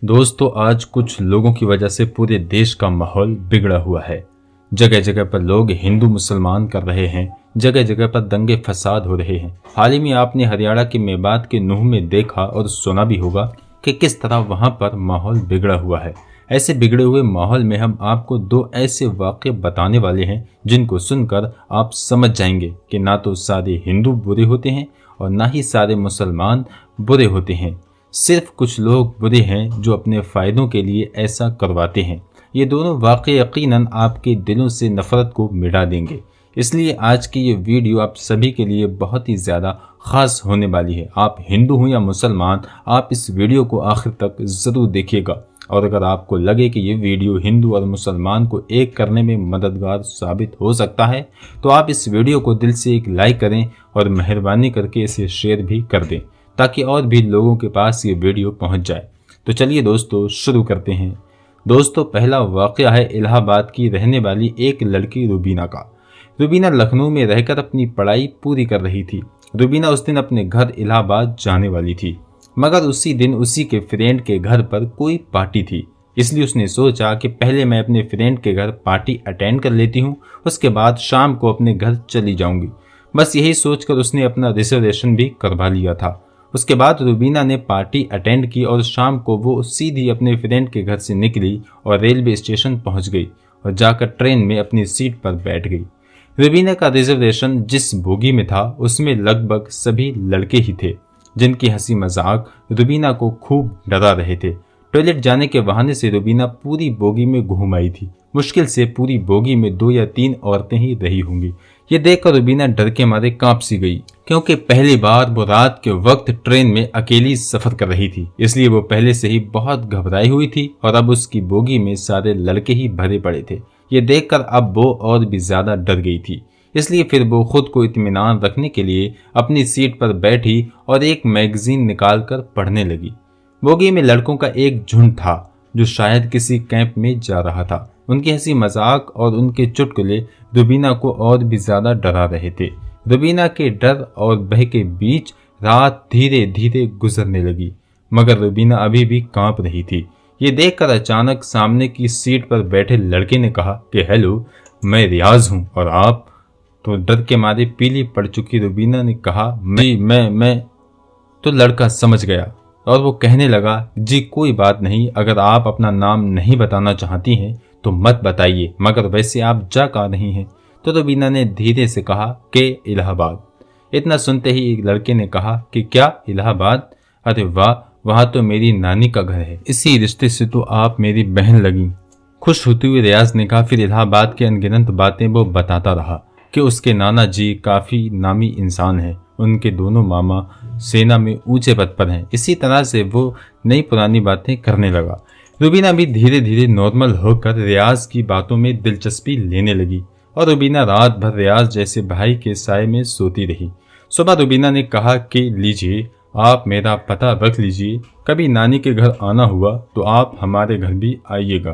दोस्तों, आज कुछ लोगों की वजह से पूरे देश का माहौल बिगड़ा हुआ है। जगह जगह पर लोग हिंदू मुसलमान कर रहे हैं, जगह जगह पर दंगे फसाद हो रहे हैं। हाल ही में आपने हरियाणा के मेवात के नूह में देखा और सुना भी होगा कि किस तरह वहां पर माहौल बिगड़ा हुआ है। ऐसे बिगड़े हुए माहौल में हम आपको दो ऐसे वाक़े बताने वाले हैं जिनको सुनकर आप समझ जाएंगे कि ना तो सारे हिंदू बुरे होते हैं और ना ही सारे मुसलमान बुरे होते हैं। सिर्फ कुछ लोग बुरे हैं जो अपने फ़ायदों के लिए ऐसा करवाते हैं। ये दोनों वाक़े यकीनन आपके दिलों से नफ़रत को मिटा देंगे। इसलिए आज की ये वीडियो आप सभी के लिए बहुत ही ज़्यादा ख़ास होने वाली है। आप हिंदू हो या मुसलमान, आप इस वीडियो को आखिर तक ज़रूर देखिएगा। और अगर आपको लगे कि ये वीडियो हिंदू और मुसलमान को एक करने में मददगार साबित हो सकता है तो आप इस वीडियो को दिल से एक लाइक करें और मेहरबानी करके इसे शेयर भी कर दें ताकि और भी लोगों के पास ये वीडियो पहुंच जाए। तो चलिए दोस्तों शुरू करते हैं। दोस्तों, पहला वाक़या है इलाहाबाद की रहने वाली एक लड़की रुबीना का। रुबीना लखनऊ में रहकर अपनी पढ़ाई पूरी कर रही थी। रुबीना उस दिन अपने घर इलाहाबाद जाने वाली थी, मगर उसी दिन उसी के फ्रेंड के घर पर कोई पार्टी थी। इसलिए उसने सोचा कि पहले मैं अपने फ्रेंड के घर पार्टी अटेंड कर लेती हूँ, उसके बाद शाम को अपने घर चली जाऊंगी। बस यही सोचकर उसने अपना रिजर्वेशन भी करवा लिया था। उसके बाद रुबीना ने पार्टी अटेंड की और शाम को वो सीधी अपने फ्रेंड के घर से निकली और रेलवे स्टेशन पहुंच गई और जाकर ट्रेन में अपनी सीट पर बैठ गई। रुबीना का रिजर्वेशन जिस बोगी में था उसमें लगभग सभी लड़के ही थे, जिनकी हंसी मजाक रुबीना को खूब डरा रहे थे। टॉयलेट जाने के बहाने से रुबीना पूरी बोगी में घूम आई थी। मुश्किल से पूरी बोगी में 2 या 3 औरतें ही रही होंगी। ये देखकर रुबीना डर के मारे कांप सी गई, क्योंकि पहली बार वो रात के वक्त ट्रेन में अकेली सफर कर रही थी। इसलिए वो पहले से ही बहुत घबराई हुई थी और अब उसकी बोगी में सारे लड़के ही भरे पड़े थे। ये देखकर अब वो और भी ज्यादा डर गई थी। इसलिए फिर वो खुद को इत्मीनान रखने के लिए अपनी सीट पर बैठी और एक मैगजीन निकालकर पढ़ने लगी। बोगी में लड़कों का एक झुंड था जो शायद किसी कैंप में जा रहा था। उनकी हंसी मजाक और उनके चुटकुले रुबीना को और भी ज्यादा डरा रहे थे। रुबीना के डर और भय के बीच रात धीरे धीरे गुजरने लगी, मगर रुबीना अभी भी कांप रही थी। ये देखकर अचानक सामने की सीट पर बैठे लड़के ने कहा कि हेलो, मैं रियाज हूँ और आप? तो डर के मारे पीली पड़ चुकी रुबीना ने कहा मैं। तो लड़का समझ गया और वो कहने लगा, जी कोई बात नहीं, अगर आप अपना नाम नहीं बताना चाहती हैं तो मत बताइए, मगर वैसे आप जा कहाँ रही हैं? तो रुबीना ने धीरे से कहा कि इलाहाबाद। इतना सुनते ही एक लड़के ने कहा कि क्या इलाहाबाद? अरे वाह, वहाँ तो मेरी नानी का घर है, इसी रिश्ते से तो आप मेरी बहन लगी। खुश होते हुए रियाज ने कहा। फिर इलाहाबाद की अनगिनत बातें वो बताता रहा कि उसके नाना जी काफ़ी नामी इंसान हैं, उनके दोनों मामा सेना में ऊंचे पद पर हैं। इसी तरह से वो नई पुरानी बातें करने लगा। रुबीना भी धीरे धीरे नॉर्मल होकर रियाज की बातों में दिलचस्पी लेने लगी और रुबीना रात भर रियाज जैसे भाई के साए में सोती रही। सुबह रुबीना ने कहा कि लीजिए, आप मेरा पता रख लीजिए, कभी नानी के घर आना हुआ तो आप हमारे घर भी आइएगा।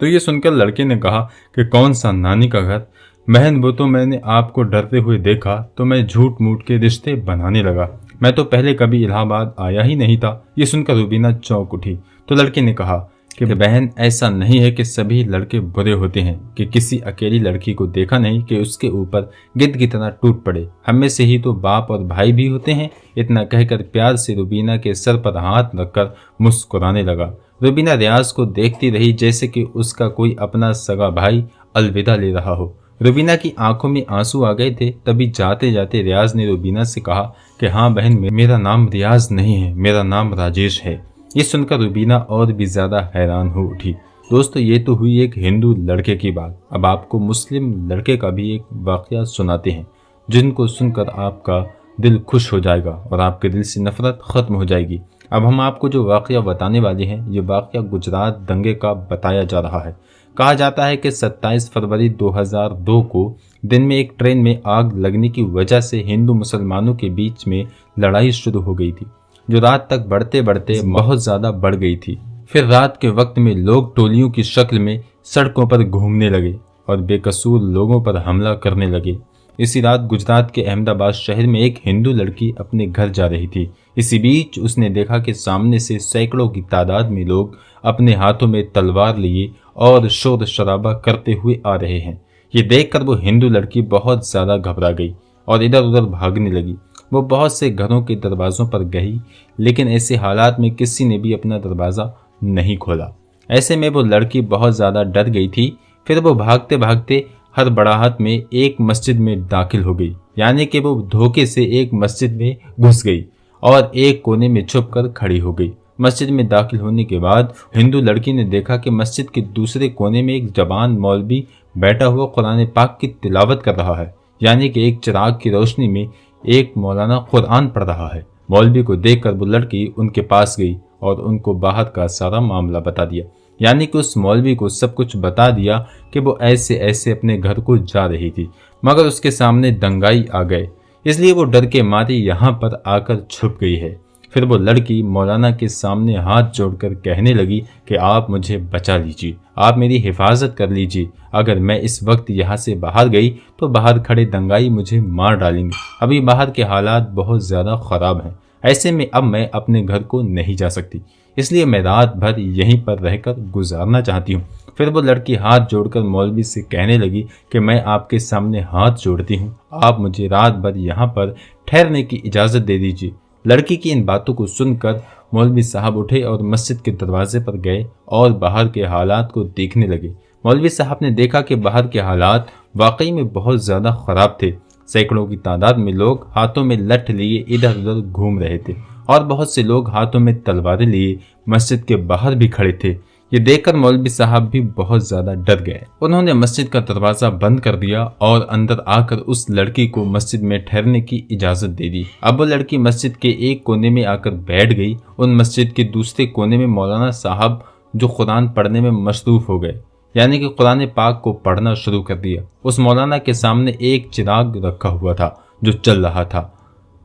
तो ये सुनकर लड़के ने कहा कि कौन सा नानी का घर? बहन, वो तो मैंने आपको डरते हुए देखा तो मैं झूठ मूठ के रिश्ते बनाने लगा। मैं तो पहले कभी इलाहाबाद आया ही नहीं था। ये सुनकर रुबीना चौंक उठी। तो लड़के ने कहा कि बहन, ऐसा नहीं है कि सभी लड़के बुरे होते हैं, कि किसी अकेली लड़की को देखा नहीं कि उसके ऊपर गिद्ध की तरह टूट पड़े। हम में से ही तो बाप और भाई भी होते हैं। इतना कहकर प्यार से रुबीना के सर पर हाथ रखकर मुस्कुराने लगा। रुबीना रियाज को देखती रही जैसे कि उसका कोई अपना सगा भाई अलविदा ले रहा हो। रुबीना की आंखों में आंसू आ गए थे। तभी जाते जाते रियाज ने रुबीना से कहा कि हाँ बहन, मेरा नाम रियाज नहीं है, मेरा नाम राजेश है। ये सुनकर रुबीना और भी ज्यादा हैरान हो उठी। दोस्तों, ये तो हुई एक हिंदू लड़के की बात। अब आपको मुस्लिम लड़के का भी एक वाकया सुनाते हैं जिनको सुनकर आपका दिल खुश हो जाएगा और आपके दिल से नफरत खत्म हो जाएगी। अब हम आपको जो वाकया बताने वाले हैं, ये वाकया गुजरात दंगे का बताया जा रहा है। कहा जाता है कि 27 फरवरी 2002 को दिन में एक ट्रेन में आग लगने की वजह से हिंदू मुसलमानों के बीच में लड़ाई शुरू हो गई थी, जो रात तक बढ़ते बढ़ते बहुत ज़्यादा बढ़ गई थी। फिर रात के वक्त में लोग टोलियों की शक्ल में सड़कों पर घूमने लगे और बेकसूर लोगों पर हमला करने लगे। इसी रात गुजरात के अहमदाबाद शहर में एक हिंदू लड़की अपने घर जा रही थी। इसी बीच उसने देखा कि सामने से सैकड़ों की तादाद में लोग अपने हाथों में तलवार लिए और शोर शराबा करते हुए आ रहे हैं। ये देखकर वो हिंदू लड़की बहुत ज्यादा घबरा गई और इधर उधर भागने लगी। वो बहुत से घरों के दरवाजों पर गई, लेकिन ऐसे हालात में किसी ने भी अपना दरवाजा नहीं खोला। ऐसे में वो लड़की बहुत ज्यादा डर गई थी। फिर वो भागते भागते हड़बड़ाहट में एक मस्जिद में दाखिल हो गई, यानी कि वो धोखे से एक मस्जिद में घुस गई और एक कोने में छुप कर खड़ी हो गई। मस्जिद में दाखिल होने के बाद हिंदू लड़की ने देखा कि मस्जिद के दूसरे कोने में एक जवान मौलवी बैठा हुआ कुरान पाक की तिलावत कर रहा है, यानी कि एक चिराग की रोशनी में एक मौलाना कुरान पढ़ रहा है। मौलवी को देखकर वो लड़की उनके पास गई और उनको बाहर का सारा मामला बता दिया, यानी कि उस मौलवी को सब कुछ बता दिया कि वो ऐसे ऐसे अपने घर को जा रही थी, मगर उसके सामने दंगाई आ गए, इसलिए वो डर के मारे यहाँ पर आकर छुप गई है। फिर वो लड़की मौलाना के सामने हाथ जोड़कर कहने लगी कि आप मुझे बचा लीजिए, आप मेरी हिफाजत कर लीजिए। अगर मैं इस वक्त यहाँ से बाहर गई तो बाहर खड़े दंगाई मुझे मार डालेंगे। अभी बाहर के हालात बहुत ज़्यादा ख़राब हैं, ऐसे में अब मैं अपने घर को नहीं जा सकती, इसलिए मैं रात भर यहीं पर रहकर गुजारना चाहती हूँ। फिर वो लड़की हाथ जोड़कर मौलवी से कहने लगी कि मैं आपके सामने हाथ जोड़ती हूँ, आप मुझे रात भर यहाँ पर ठहरने की इजाज़त दे दीजिए। लड़की की इन बातों को सुनकर मौलवी साहब उठे और मस्जिद के दरवाजे पर गए और बाहर के हालात को देखने लगे। मौलवी साहब ने देखा कि बाहर के हालात वाकई में बहुत ज़्यादा ख़राब थे। सैकड़ों की तादाद में लोग हाथों में लठ लिए इधर उधर घूम रहे थे और बहुत से लोग हाथों में तलवारें लिए मस्जिद के बाहर भी खड़े थे। ये देखकर मौलवी साहब भी बहुत ज्यादा डर गए। उन्होंने मस्जिद का दरवाजा बंद कर दिया और अंदर आकर उस लड़की को मस्जिद में ठहरने की इजाजत दे दी। अब वो लड़की मस्जिद के एक कोने में आकर बैठ गई। उन मस्जिद के दूसरे कोने में मौलाना साहब जो कुरान पढ़ने में मशरूफ हो गए, यानी कि कुरान पाक को पढ़ना शुरू कर दिया। उस मौलाना के सामने एक चिराग रखा हुआ था जो चल रहा था।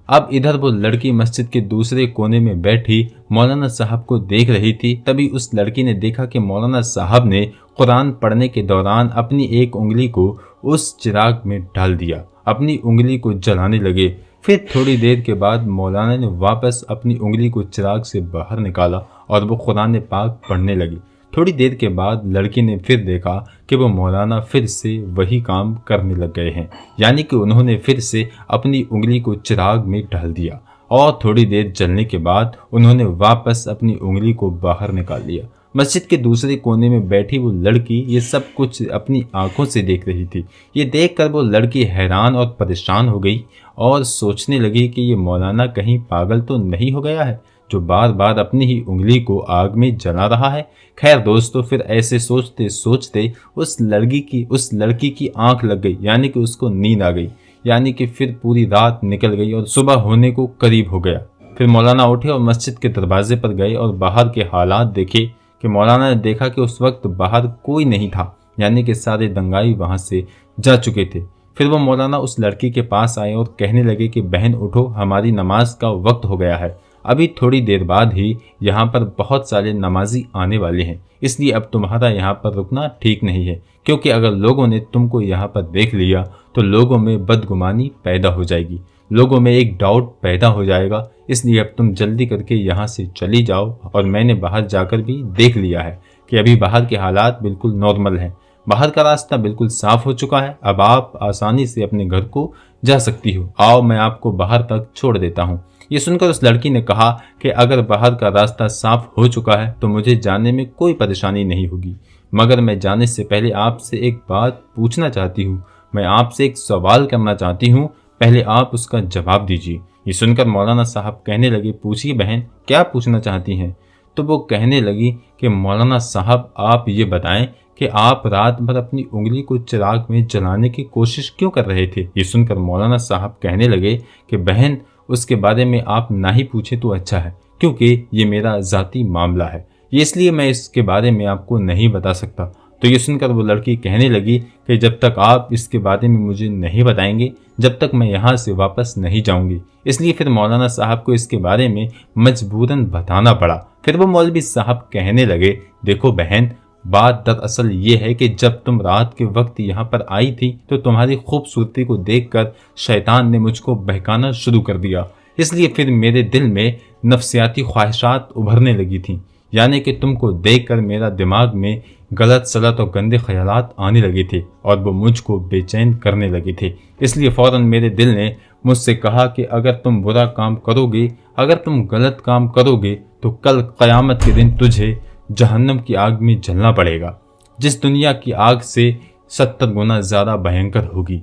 अब इधर वो लड़की मस्जिद के दूसरे कोने में बैठी मौलाना साहब को देख रही थी। तभी उस लड़की ने देखा कि मौलाना साहब ने कुरान पढ़ने के दौरान अपनी एक उंगली को उस चिराग में डाल दिया, अपनी उंगली को जलाने लगे। फिर थोड़ी देर के बाद मौलाना ने वापस अपनी उंगली को चिराग से बाहर निकाला और वो कुरान पाक पढ़ने लगी। थोड़ी देर के बाद लड़की ने फिर देखा कि वो मौलाना फिर से वही काम करने लग गए हैं, यानी कि उन्होंने फिर से अपनी उंगली को चिराग में डाल दिया और थोड़ी देर जलने के बाद उन्होंने वापस अपनी उंगली को बाहर निकाल लिया। मस्जिद के दूसरे कोने में बैठी वो लड़की ये सब कुछ अपनी आंखों से देख रही थी। ये देखकर वो लड़की हैरान और परेशान हो गई और सोचने लगी कि ये मौलाना कहीं पागल तो नहीं हो गया है जो बार बार अपनी ही उंगली को आग में जला रहा है। खैर दोस्तों, फिर ऐसे सोचते सोचते उस लड़की की आंख लग गई, यानी कि उसको नींद आ गई, यानी कि फिर पूरी रात निकल गई और सुबह होने को करीब हो गया। फिर मौलाना उठे और मस्जिद के दरवाजे पर गए और बाहर के हालात देखे कि मौलाना ने देखा कि उस वक्त बाहर कोई नहीं था, यानी कि सारे दंगाई वहां से जा चुके थे। फिर वो मौलाना उस लड़की के पास आए और कहने लगे कि बहन उठो, हमारी नमाज का वक्त हो गया है, अभी थोड़ी देर बाद ही यहाँ पर बहुत सारे नमाजी आने वाले हैं, इसलिए अब तुम्हारा यहाँ पर रुकना ठीक नहीं है, क्योंकि अगर लोगों ने तुमको यहाँ पर देख लिया तो लोगों में बदगुमानी पैदा हो जाएगी, लोगों में एक डाउट पैदा हो जाएगा। इसलिए अब तुम जल्दी करके यहाँ से चली जाओ। और मैंने बाहर जाकर भी देख लिया है कि अभी बाहर के हालात बिल्कुल नॉर्मल हैं, बाहर का रास्ता बिल्कुल साफ हो चुका है, अब आप आसानी से अपने घर को जा सकती हो। आओ मैं आपको बाहर तक छोड़ देता हूँ। ये सुनकर उस लड़की ने कहा कि अगर बाहर का रास्ता साफ हो चुका है तो मुझे जाने में कोई परेशानी नहीं होगी, मगर मैं जाने से पहले आपसे एक बात पूछना चाहती हूँ, मैं आपसे एक सवाल करना चाहती हूँ, पहले आप उसका जवाब दीजिए। ये सुनकर मौलाना साहब कहने लगे, पूछिए बहन, क्या पूछना चाहती हैं? तो वो कहने लगी कि मौलाना साहब आप ये बताएं कि आप रात भर अपनी उंगली को चिराग में जलाने की कोशिश क्यों कर रहे थे? ये सुनकर मौलाना साहब कहने लगे कि बहन, उसके बारे में आप ना ही पूछे तो अच्छा है, क्योंकि ये मेरा ज़ाती मामला है, ये इसलिए मैं इसके बारे में आपको नहीं बता सकता। तो ये सुनकर वो लड़की कहने लगी कि जब तक आप इसके बारे में मुझे नहीं बताएंगे, जब तक मैं यहाँ से वापस नहीं जाऊंगी। इसलिए फिर मौलाना साहब को इसके बारे में मजबूरन बताना पड़ा। फिर वो मौलवी साहब कहने लगे, देखो बहन, बात दरअसल ये है कि जब तुम रात के वक्त यहाँ पर आई थी तो तुम्हारी खूबसूरती को देखकर शैतान ने मुझको बहकाना शुरू कर दिया। इसलिए फिर मेरे दिल में नफ्सियाती ख्वाहिशात उभरने लगी थी, यानी कि तुमको देखकर मेरा दिमाग में गलत सलत और गंदे ख्यालात आने लगे थे और वो मुझको बेचैन करने लगे थे। इसलिए फौरन मेरे दिल ने मुझसे कहा कि अगर तुम बुरा काम करोगे, अगर तुम गलत काम करोगे तो कल क़यामत के दिन तुझे जहन्नम की आग में जलना पड़ेगा, जिस दुनिया की आग से 70 गुना ज़्यादा भयंकर होगी।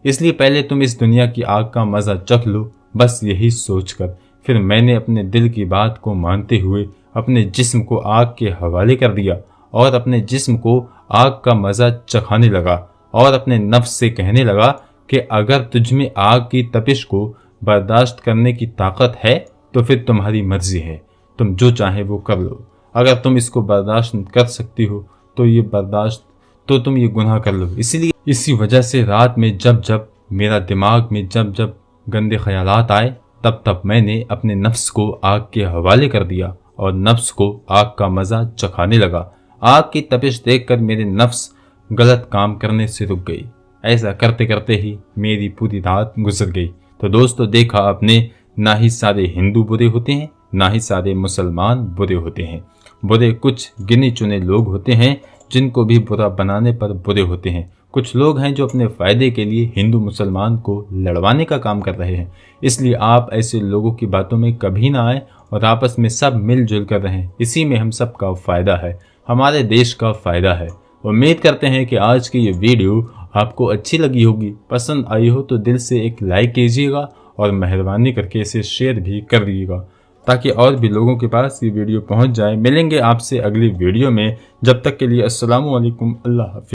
इसलिए पहले तुम इस दुनिया की आग का मज़ा चख लो। बस यही सोचकर फिर मैंने अपने दिल की बात को मानते हुए अपने जिस्म को आग के हवाले कर दिया और अपने जिस्म को आग का मज़ा चखाने लगा और अपने नफ्स से कहने लगा कि अगर तुझमें आग की तपिश को बर्दाश्त करने की ताकत है तो फिर तुम्हारी मर्जी है, तुम जो चाहे वो कर लो। अगर तुम इसको बर्दाश्त कर सकती हो तो तुम ये गुनाह कर लो। इसीलिए इसी वजह से रात में जब जब मेरा दिमाग में जब जब गंदे ख्यालात आए तब तब मैंने अपने नफ्स को आग के हवाले कर दिया और नफ्स को आग का मज़ा चखाने लगा। आग की तपिश देखकर मेरे नफ्स गलत काम करने से रुक गई। ऐसा करते करते ही मेरी पूरी रात गुजर गई। तो दोस्तों, देखा आपने, ना ही सारे हिंदू बुरे होते हैं, ना ही सारे मुसलमान बुरे होते हैं। बुरे कुछ गिने चुने लोग होते हैं जिनको भी बुरा बनाने पर बुरे होते हैं। कुछ लोग हैं जो अपने फ़ायदे के लिए हिंदू मुसलमान को लड़वाने का काम कर रहे हैं। इसलिए आप ऐसे लोगों की बातों में कभी ना आए और आपस में सब मिलजुल कर रहें। इसी में हम सब का फ़ायदा है, हमारे देश का फ़ायदा है। उम्मीद करते हैं कि आज की ये वीडियो आपको अच्छी लगी होगी। पसंद आई हो तो दिल से एक लाइक कीजिएगा और मेहरबानी करके इसे शेयर भी कर दीजिएगा ताकि और भी लोगों के पास ये वीडियो पहुंच जाए। मिलेंगे आपसे अगली वीडियो में, जब तक के लिए अस्सलामु अलैकुम, अल्लाह हाफ़िज़।